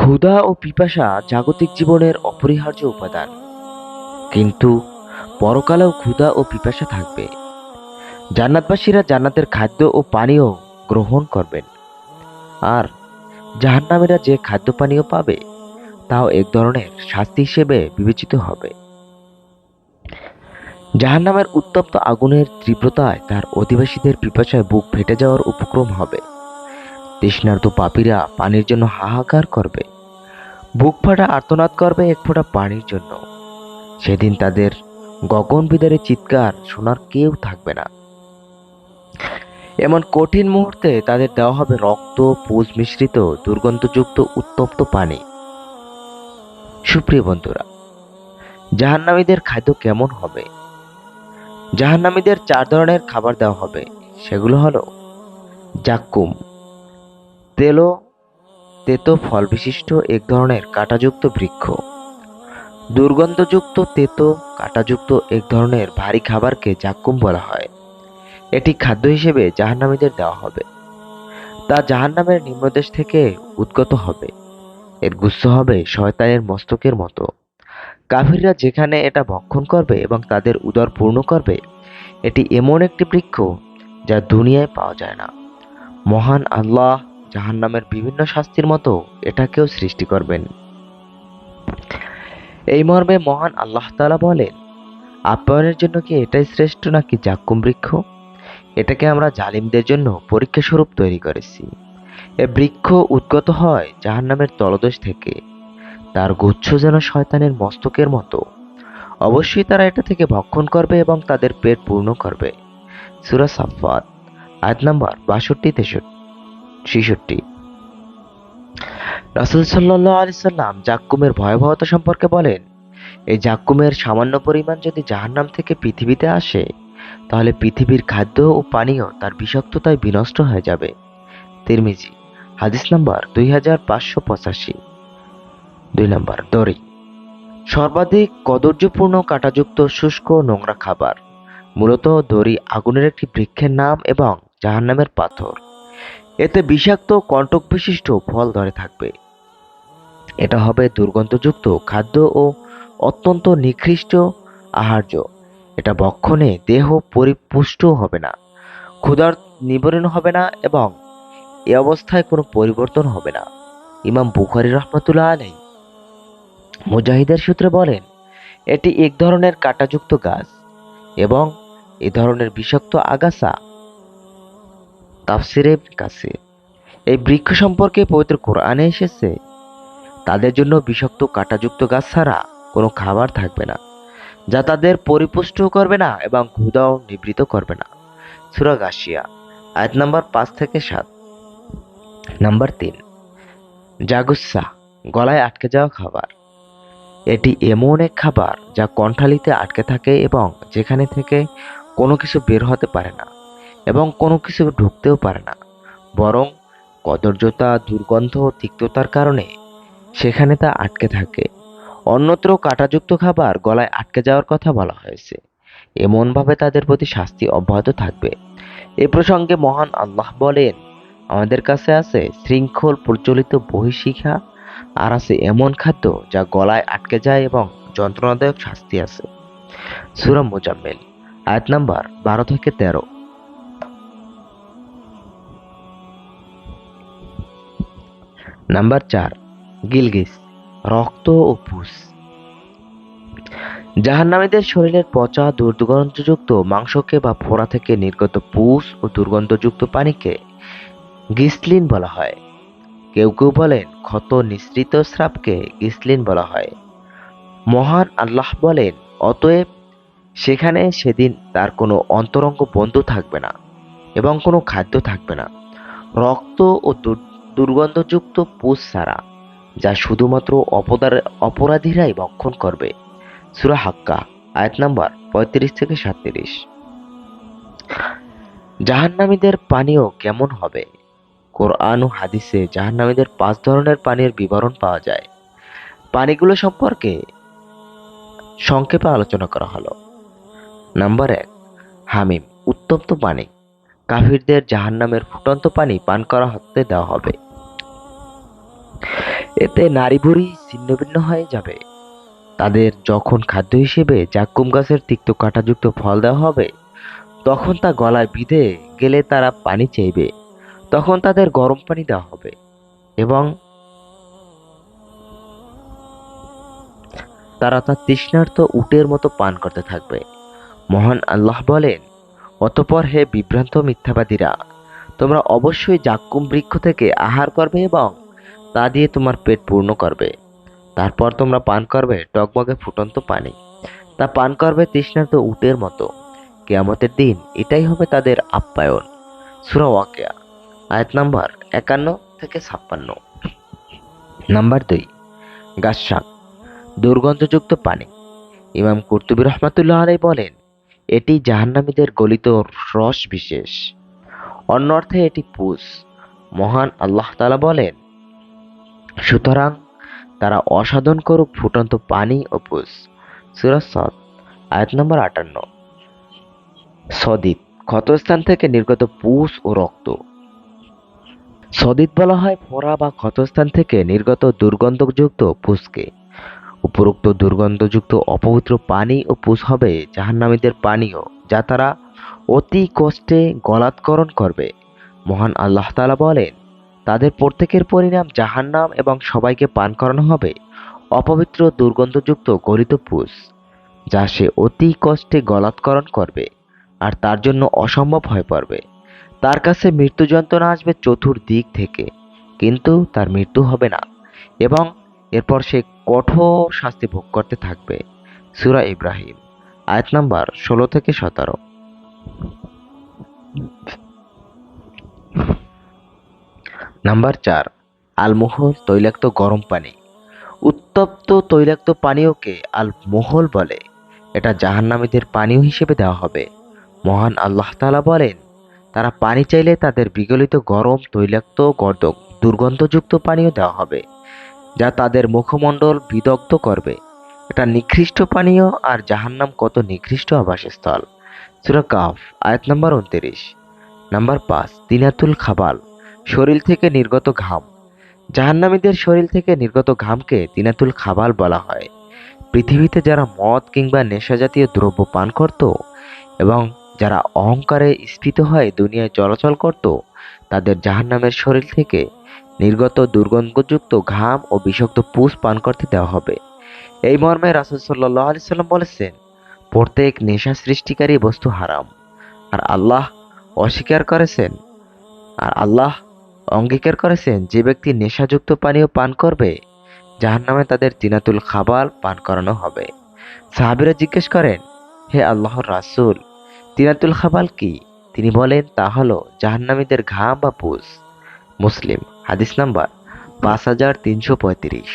ক্ষুধা ও পিপাসা জাগতিক জীবনের অপরিহার্য উপাদান, কিন্তু পরকালেও ক্ষুধা ও পিপাসা থাকবে। জান্নাতবাসীরা জান্নাতের খাদ্য ও পানীয় গ্রহণ করবেন, আর জাহান্নামীরা যে খাদ্য পানীয় পাবে তাও এক ধরনের শাস্তি হিসেবে বিবেচিত হবে। জাহান্নামের উত্তপ্ত আগুনের তীব্রতায় তার অধিবাসীদের পিপাসায় বুক ফেটে যাওয়ার উপক্রম হবে। তৃষ্ণার্ত পাপীরা পানির জন্য হাহাকার করবে, বুক ফাটা আর্তনাদ করবে এক ফোঁটা পানির জন্য। সেদিন তাদের গগন বিদারে চিৎকার শোনার কেউ থাকবে না। এমন কঠিন মুহূর্তে তাদের দেওয়া হবে রক্ত পুজ মিশ্রিত দুর্গন্ধযুক্ত উত্তপ্ত পানি। সুপ্রিয় বন্ধুরা, জাহান্নামীদের খাদ্য কেমন হবে? জাহান্নামীদের 4 ধরনের খাবার দেওয়া হবে। সেগুলো হলো জাক্কুম, তেলো তেতো ফল বিশিষ্ট এক ধরনের কাঁটাযুক্ত বৃক্ষ। দুর্গন্ধযুক্ত তেতো কাঁটাযুক্ত এক ধরনের ভারী খাবারকে জাক্কুম বলা হয়। এটি খাদ্য হিসেবে জাহান্নামীদের দেওয়া হবে। তা জাহান্নামের নিম্নদেশ থেকে উদ্গত হবে। এর গুচ্ছ হবে শয়তানের মস্তকের মতো। কাফিররা যেখানে এটা ভক্ষণ করবে এবং তাদের উদর পূর্ণ করবে, এটি এমন একটি বৃক্ষ যা দুনিয়ায় পাওয়া যায় না। মহান আল্লাহ জাহান্নামের বিভিন্ন শাস্তির মতো এটাকেও সৃষ্টি করবেন। এই মর্মে মহান আল্লাহ তাআলা বলেন, আপ্যায়নের জন্য কি এটাই শ্রেষ্ঠ নাকি জাক্কুম বৃক্ষ? এটাকে আমরা জালিমদের জন্য পরীক্ষা স্বরূপ তৈরি করেছি। এ বৃক্ষ উদ্গত হয় জাহান্নামের তলদেশ থেকে। তার গুচ্ছ যেন শয়তানের মস্তকের মতো। অবশ্যই তারা এটা থেকে ভক্ষণ করবে এবং তাদের পেট পূর্ণ করবে। সূরা সাফফাত আয়াত নাম্বার 62-63। রাসূল সাল্লাল্লাহু আলাইহি সাল্লাম জাক্কুমের ভয়াবহতা সম্পর্কে বলেন, এই জাক্কুমের সামান্য পরিমাণ যদি জাহান্নাম থেকে পৃথিবীতে আসে, তাহলে পৃথিবীর খাদ্য ও পানীয় তার বিষাক্ততায় বিনষ্ট হয়ে যাবে। তিরমিজি হাদিস নাম্বার 2585। 2 নাম্বার দড়ি, সর্বাধিক কদর্যপূর্ণ কাঁটাযুক্ত শুষ্ক নোংরা খাবার। মূলত দড়ি আগুনের একটি বৃক্ষের নাম এবং জাহান্নামের পাথর। এতে বিষাক্ত কণ্টক বিশিষ্ট ফল ধরে থাকবে। এটা হবে দুর্গন্ধযুক্ত খাদ্য ও অত্যন্ত নিকৃষ্ট আহার্য। এটা ভক্ষণে দেহ পরিপুষ্ট হবে না, ক্ষুধার নিবারণ হবে না এবং এ অবস্থায় কোনো পরিবর্তন হবে না। ইমাম বুখারী রহমাতুল্লাহ আলাইহি মুজাহিদের সূত্রে বলেন, এটি এক ধরনের কাঁটাযুক্ত গাছ এবং এ ধরনের বিষাক্ত আগাছা। তাফসিরে ইবনে কাসির, এই বৃক্ষ সম্পর্কে পবিত্র কোরআনে এসেছে, তাদের জন্য বিষাক্ত কাঁটাযুক্ত গাছ ছাড়া কোনো খাবার থাকবে না, যা তাদের পরিপুষ্ট করবে না এবং ক্ষুধাও নিবৃত করবে না। সূরা গাশিয়া আয়াত নাম্বার 5-7। নাম্বার 3, জাগুসা, গলায় আটকে যাওয়া খাবার। এটি এমন এক খাবার যা কণ্ঠালিতে আটকে থাকে এবং যেখানে থেকে কোনো কিছু বের হতে পারে না এবং কোনো কিছু ঢুকতেও পারে না, বরং কদর্যতা দুর্গন্ধ ও তিক্ততার কারণে সেখানে তা আটকে থাকে। অন্যত্র কাঁটাযুক্ত খাবার গলায় আটকে যাওয়ার কথা বলা হয়েছে। এমনভাবে তাদের প্রতি শাস্তি অব্যাহত থাকবে। এ প্রসঙ্গে মহান আল্লাহ বলেন, আমাদের কাছে আছে শৃঙ্খল প্রচলিত বহিঃশিখা, আর আছে এমন খাদ্য যা গলায় আটকে যায় এবং যন্ত্রণাদায়ক শাস্তি আছে। সূরা মুজাম্মিল আয়াত নাম্বার 12-13। নাম্বার 4, গিলগিস, রক্ত ও পুষ। জাহান্নামীদের শরীরের পচা দুর্গন্ধযুক্ত মাংসকে বা ফোড়া থেকে নির্গত পুষ ও দুর্গন্ধযুক্ত পানিকে গিসলিন বলা হয়। কেউ কেউ বলেন ক্ষত নিঃসৃত স্রাবকে গিসলিন বলা হয়। মহান আল্লাহ বলেন, অতএব সেখানে সেদিন তার কোনো অন্তরঙ্গ বন্ধু থাকবে না এবং কোনো খাদ্য থাকবে না, রক্ত ও দুর্গন্ধযুক্ত পুষ ছাড়া, যা শুধুমাত্র অপরাধীরাই ভক্ষণ করবে। সূরা হাক্কা আয়াত নাম্বার 35-37। জাহান্নামীদের পানীয় কেমন হবে? কোরআন ও হাদিসে জাহান্নামীদের 5 ধরনের পানির বিবরণ পাওয়া যায়। পানিগুলো সম্পর্কে সংক্ষেপে আলোচনা করা হলো। নাম্বার 1, হামিম, উত্তপ্ত পানি। কাফিরদের জাহান্নামের ফুটন্ত পানি পান করা হতে দেওয়া হবে। এতে নাড়ি ভুঁড়ি ছিন্নভিন্ন হয়ে যাবে। তাদের যখন খাদ্য হিসেবে জাক্কুম গাছের তিক্ত কাঁটাযুক্ত ফল দেওয়া হবে, তখন তা গলায় বিঁধে গেলে তারা পানি চাইবে। তখন তাদের গরম পানি দেওয়া হবে এবং তারা তা তৃষ্ণার্ত উটের মতো পান করতে থাকবে। মহান আল্লাহ বলেন, অতঃপর হে বিভ্রান্ত মিথ্যাবাদীরা, তোমরা অবশ্যই জাক্কুম বৃক্ষ থেকে আহার করবে এবং তা দিয়ে তোমার পেট পূর্ণ করবে। তারপর তোমরা পান করবে টগবগে ফুটন্ত পানি। তা পান করবে তৃষ্ণার্ত উটের মতো। কিয়ামতের দিন এটাই হবে তাদের আপ্যায়ন। সূরা ওয়াকিয়া, আয়াত নাম্বার 51 থেকে 56। নাম্বার 2, গাসসাক, দুর্গন্ধযুক্ত পানি। ইমাম কুরতুবী রহমাতুল্লাহ আলাইহি বলেন, এটি জাহান্নামীদের গলিত রস বিশেষ। অন্য অর্থে এটি পুষ। মহান আল্লাহ তাআলা বলেন, সুতরাং তারা অসাধন করুক ফুটন্ত পানি ও পুষ। সূরা সদ, আয়াত নম্বর 58। সদিদ, ক্ষতস্থান থেকে নির্গত পুষ ও রক্ত। সদিদ বলা হয় ফোড়া বা ক্ষতস্থান থেকে নির্গত দুর্গন্ধযুক্ত পুষকে। উপরোক্ত দুর্গন্ধযুক্ত অপবিত্র পানি ও পুষ হবে জাহান্নামীদের পানীয়, যা তারা অতি কষ্টে গলাৎকরণ করবে। মহান আল্লাহ তাআলা বলেন, তাদের প্রত্যেকের পরিণাম জাহান্নাম এবং সবাইকে পান করানো হবে অপবিত্র দুর্গন্ধযুক্ত গলিত পুষ, যা সে অতি কষ্টে গলাৎকরণ করবে আর তার জন্য অসম্ভব হয়ে পড়বে। তার কাছে মৃত্যু যন্ত্রণা আসবে চতুর্দিক থেকে, কিন্তু তার মৃত্যু হবে না এবং এরপর সে কঠোর শাস্তি ভোগ করতে থাকবে। সূরা ইব্রাহিম, আয়াত নাম্বার 16 থেকে 17। নাম্বার 4, আল মুহল, তৈলাক্ত গরম পানি। উত্তপ্ত তৈলাক্ত পানীয়কে আল মুহল বলে। এটা জাহান্নামীদের পানীয় হিসেবে দেওয়া হবে। মহান আল্লাহ তাআলা বলেন, তারা পানি চাইলে তাদের বিগলিত গরম তৈলাক্ত দুর্গন্ধযুক্ত পানীয় দেওয়া হবে, যা তাদের মুখমণ্ডল বিদগ্ধ করবে। এটা নিকৃষ্ট পানীয়, আর জাহান্নাম কত নিকৃষ্ট আবাসস্থল। সূরা কাহফ, আয়াত নম্বর 29। নাম্বার 5, তিনাতুল খাবাল, শরীর থেকে নির্গত ঘাম। জাহান্নামীদের শরীর থেকে নির্গত ঘামকে তিনাতুল খাবাল বলা হয়। পৃথিবীতে যারা মদ কিংবা নেশাজাতীয় দ্রব্য পান করত এবং যারা অহংকারে স্ফীত হয়ে দুনিয়ায় চলাচল করত, তাদের জাহান্নামের শরীর থেকে নির্গত দুর্গন্ধযুক্ত ঘাম ও বিষাক্ত পুষ পান করতে দেওয়া হবে। এই মর্মে রাসূল সাল্লাল্লাহু আলাইহি সাল্লাম বলেছেন, প্রত্যেক নেশা সৃষ্টিকারী বস্তু হারাম। আর আল্লাহ অস্বীকার করেছেন আর আল্লাহ অঙ্গীকার করেছেন, যে ব্যক্তি নেশাযুক্ত পানীয় পান করবে, জাহান্নামে তাদের তিনাতুল খাবাল পান করানো হবে। সাহাবীরা জিজ্ঞেস করেন, হে আল্লাহর রাসূল, তিনাতুল খাবাল কি? তিনি বলেন, তা হলো জাহান্নামীদের ঘাম বা পুষ। মুসলিম, হাদিস নাম্বার 5335।